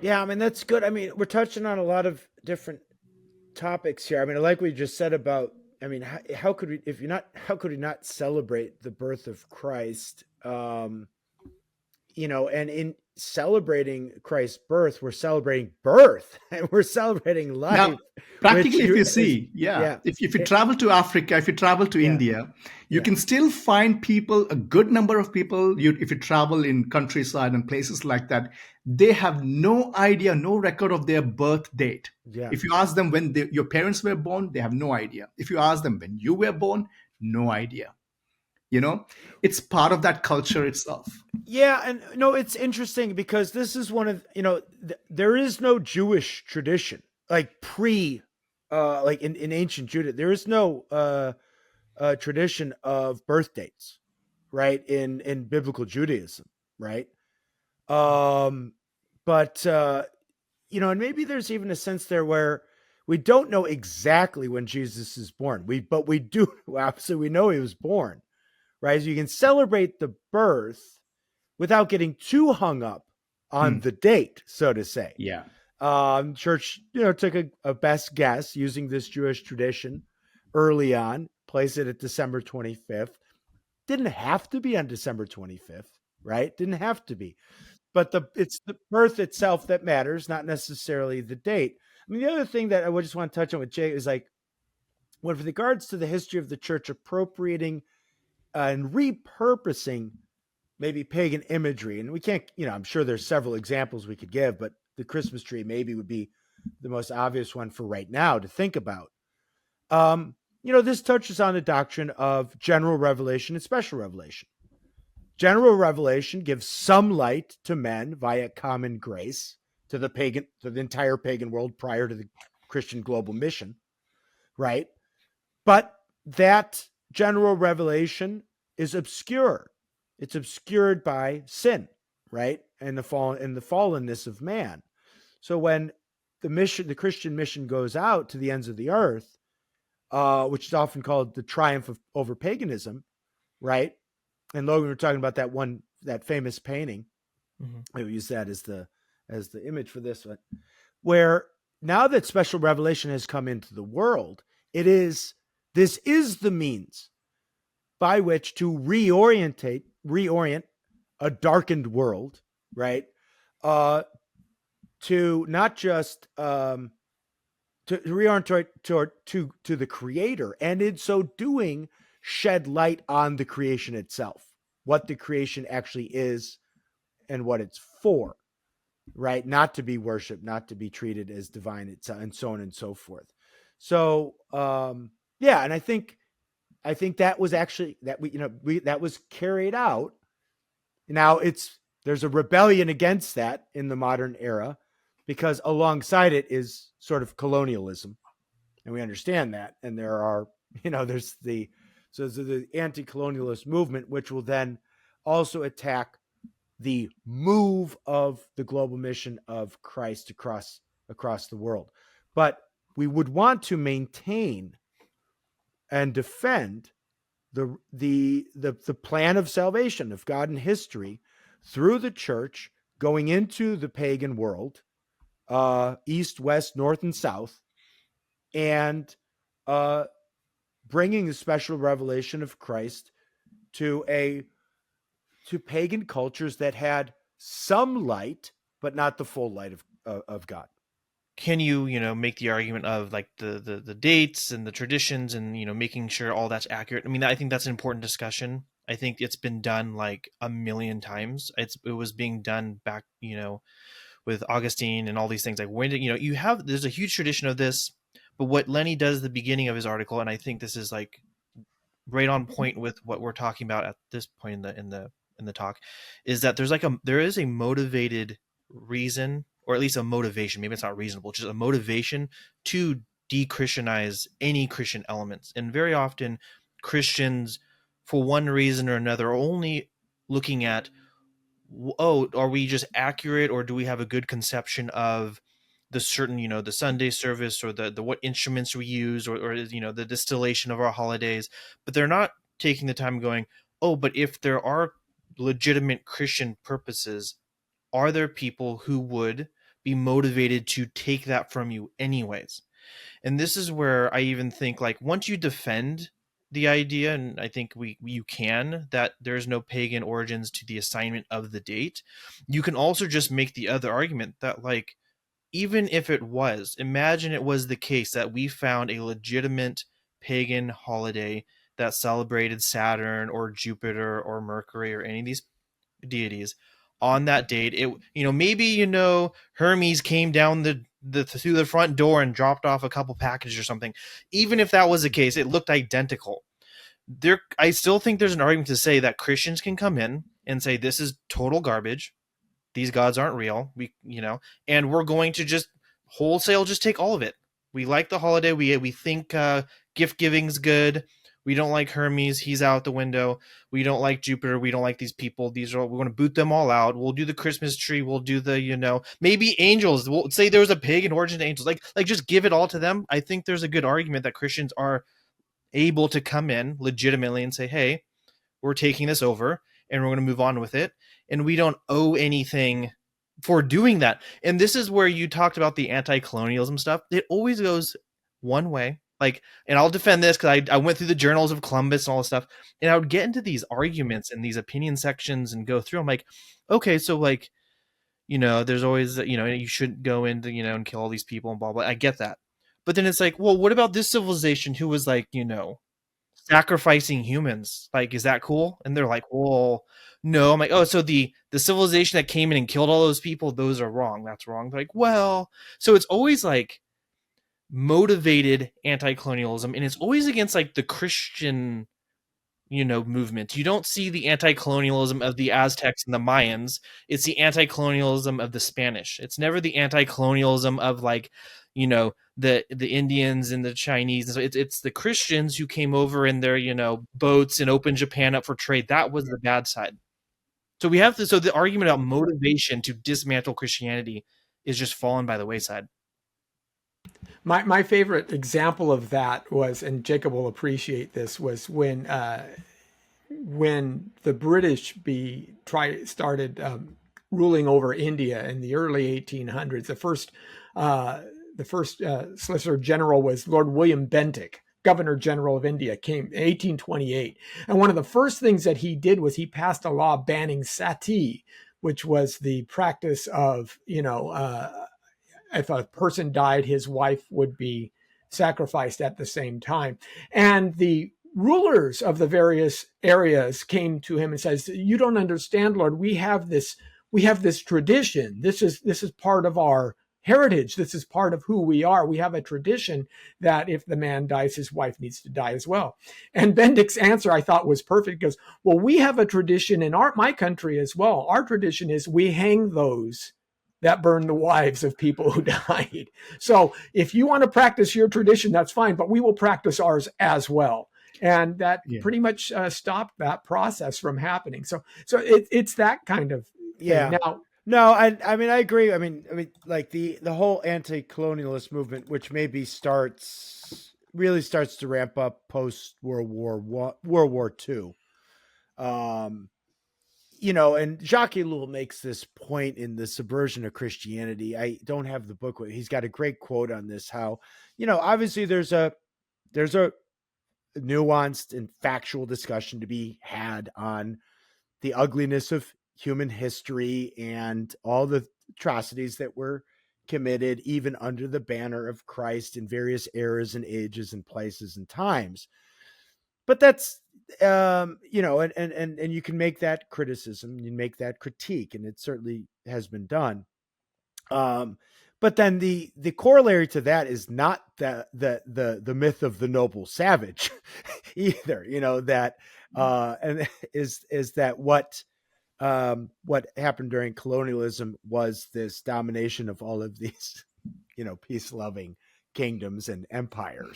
Yeah, I mean, that's good. I mean, we're touching on a lot of different topics here. I mean, like we just said about, I mean, how could we, if you're not, how could we not celebrate the birth of Christ? And in celebrating Christ's birth, we're celebrating birth and we're celebrating Now, life, which practically, if you you is, see, yeah, yeah, if you it, travel to Africa, if you travel to yeah, India, you yeah, can still find people, a good number of people, if you travel in countryside and places like that, they have no idea, no record of their birth date. yeah. If you ask them when your parents were born, they have no idea. If you ask them when you were born, no idea. You know, it's part of that culture itself. Yeah, and no, it's interesting because this is one of there is no Jewish tradition like like in ancient Judah. There is no tradition of birth dates, right? In biblical Judaism, right? Um, but and maybe there's even a sense there where we don't know exactly when Jesus is born. We do obviously we know he was born, right? So you can celebrate the birth without getting too hung up on Hmm. the date, so to say. Yeah. Church, took a best guess using this Jewish tradition early on, placed it at December 25th. Didn't have to be on December 25th, right? Didn't have to be. But it's the birth itself that matters, not necessarily the date. I mean, the other thing that I would just want to touch on with Jay is like, with regards to the history of the church appropriating and repurposing maybe pagan imagery. And we can't, I'm sure there's several examples we could give, but the Christmas tree maybe would be the most obvious one for right now to think about. This touches on the doctrine of general revelation and special revelation. General revelation gives some light to men via common grace to the entire pagan world prior to the Christian global mission, right? But that general revelation is obscure. It's obscured by sin, right? And the fallenness of man. So when the Christian mission goes out to the ends of the earth, which is often called the triumph over paganism, right? And Logan, we're talking about that famous painting. Mhm. I use that as the image for this one, where now that special revelation has come into the world, this is the means by which to reorient a darkened world, right? To not just to reorient to the creator, and in so doing, shed light on the creation itself, what the creation actually is and what it's for, right? Not to be worshipped, not to be treated as divine, and so on and so forth. So, yeah, and I think that was actually that was carried out. Now there's a rebellion against that in the modern era because alongside it is sort of colonialism, and we understand that. And there are there's the anti-colonialist movement, which will then also attack the move of the global mission of Christ across the world. But we would want to maintain and defend the plan of salvation of God in history through the church going into the pagan world, east, west, north, and south, and bringing the special revelation of Christ to pagan cultures that had some light, but not the full light of God. Can you make the argument of like the dates and the traditions and making sure all that's accurate? I mean, I think that's an important discussion. I think it's been done like a million times. It was being done back with Augustine and all these things. Like when did there's a huge tradition of this, but what Lenny does at the beginning of his article, and I think this is like right on point with what we're talking about at this point in the talk, is that there is a motivated reason, or at least a motivation, maybe it's not reasonable, just a motivation to de-Christianize any Christian elements. And very often Christians, for one reason or another, are only looking at, oh, are we just accurate, or do we have a good conception of the certain, the Sunday service, or the what instruments we use, or the distillation of our holidays. But they're not taking the time going, oh, but if there are legitimate Christian purposes, are there people who would be motivated to take that from you anyways. And this is where I even think, like, once you defend the idea, and I think you can, that there's no pagan origins to the assignment of the date, you can also just make the other argument that, like, even if it was, imagine it was the case that we found a legitimate pagan holiday that celebrated Saturn or Jupiter or Mercury or any of these deities on that date. It, maybe, Hermes came down the through the front door and dropped off a couple packages or something. Even if that was the case, it looked identical. I still think there's an argument to say that Christians can come in and say, this is total garbage. These gods aren't real. And we're going to just wholesale just take all of it. We like the holiday. We think gift giving's good. We don't like Hermes. He's out the window. We don't like Jupiter. We don't like these people. We're going to boot them all out. We'll do the Christmas tree. We'll do the, maybe angels. We'll say there was a pagan origin to angels. Like just give it all to them. I think there's a good argument that Christians are able to come in legitimately and say, hey, we're taking this over and we're going to move on with it. And we don't owe anything for doing that. And this is where you talked about the anti-colonialism stuff. It always goes one way. Like, and I'll defend this because I went through the journals of Columbus and all this stuff, and I would get into these arguments and these opinion sections and go through. I'm like, okay, so like, there's always, you shouldn't go into, and kill all these people and blah, blah. I get that. But then it's like, well, what about this civilization who was like, sacrificing humans? Like, is that cool? And they're like, well, no. I'm like, oh, so the civilization that came in and killed all those people, those are wrong. That's wrong. They're like, well, so it's always like motivated anti-colonialism, and it's always against like the Christian movement. You don't see the anti-colonialism of the Aztecs and the Mayans. It's the anti-colonialism of the Spanish. It's never the anti-colonialism of like the Indians and the Chinese. And so it's the Christians who came over in their boats and opened Japan up for trade. That was the bad side. So so the argument about motivation to dismantle Christianity is just fallen by the wayside. My favorite example of that was, and Jacob will appreciate this, was when the British started ruling over India in the early 1800s. The first Solicitor General was Lord William Bentinck, Governor General of India, came in 1828. And one of the first things that he did was he passed a law banning sati, which was the practice of, if a person died, his wife would be sacrificed at the same time. And the rulers of the various areas came to him and says, you don't understand, Lord, we have this tradition. This is part of our heritage. This is part of who we are. We have a tradition that if the man dies, his wife needs to die as well. And Bentinck's answer, I thought, was perfect. He goes, well, we have a tradition in my country as well. Our tradition is we hang those that burn the wives of people who died. So if you want to practice your tradition, that's fine, but we will practice ours as well. And that pretty much stopped that process from happening. So it's that kind of thing. Now, no, I mean, I agree. I mean, like the whole anti-colonialist movement, which maybe really starts to ramp up post World War II. And Jacques Ellul makes this point in The Subversion of Christianity. I don't have the book with. He's got a great quote on this. How, obviously there's a nuanced and factual discussion to be had on the ugliness of human history and all the atrocities that were committed, even under the banner of Christ in various eras and ages and places and times. But that's, and you can make that criticism, you make that critique, and it certainly has been done. But then the corollary to that is not the myth of the noble savage either, and is that what happened during colonialism was this domination of all of these, peace-loving kingdoms and empires.